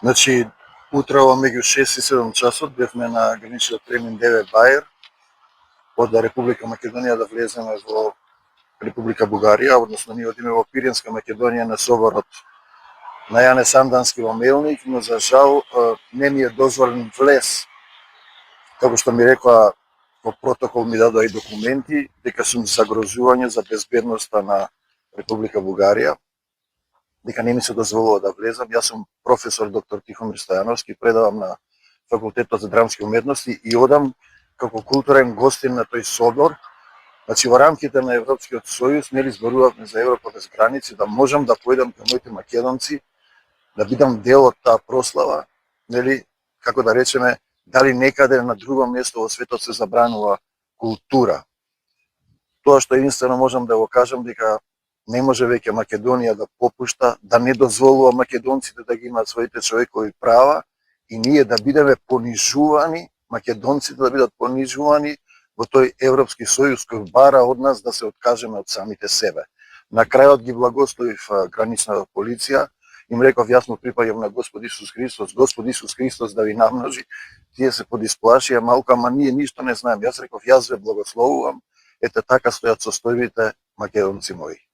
Значи, утрово меѓу 6 и 7 часот бевме на граничниот премин 9 Бајер од Република Македонија да влеземе во Република Бугарија, односно ние одиме во Пиринска Македонија на соборот на Јане Сандански во Мелник, но за жал не ми е дозволен влез, како што ми рекоа во протокол ми дадоа и документи дека сум загрозување за безбедноста на Република Бугарија, дека не ми се дозволува да влезам. Јас сум професор доктор Тихомир Стојановски, предавам на Факултетот за драмски уметности и одам како културен гостин на тој собор. Значи во рамките на Европскиот сојуз, нели зборувавме за Европа без граници, да можам да појдам кај моите македонци, да бидам дел од таа прослава, нели, како да речеме, дали некаде на друго место во светот се забранува култура. Тоа што единствено можам да го кажам дека не може веќе Македонија да попушта, да не дозволува македонците да ги имаат своите човекови права и ние да бидеме понижувани, македонците да бидат понижувани во тој Европски сојуз кој бара од нас да се откажеме од самите себе. На крајот ги благословив граничната полиција, им реков јас му припаѓам на Господ Исус Христос, Господ Исус Христос да ви намножи. Тие се подисплашија малку, ама ние ништо не знаеме. Јас реков јас ве благословувам. Ете така стојат состојбите, македонци мои.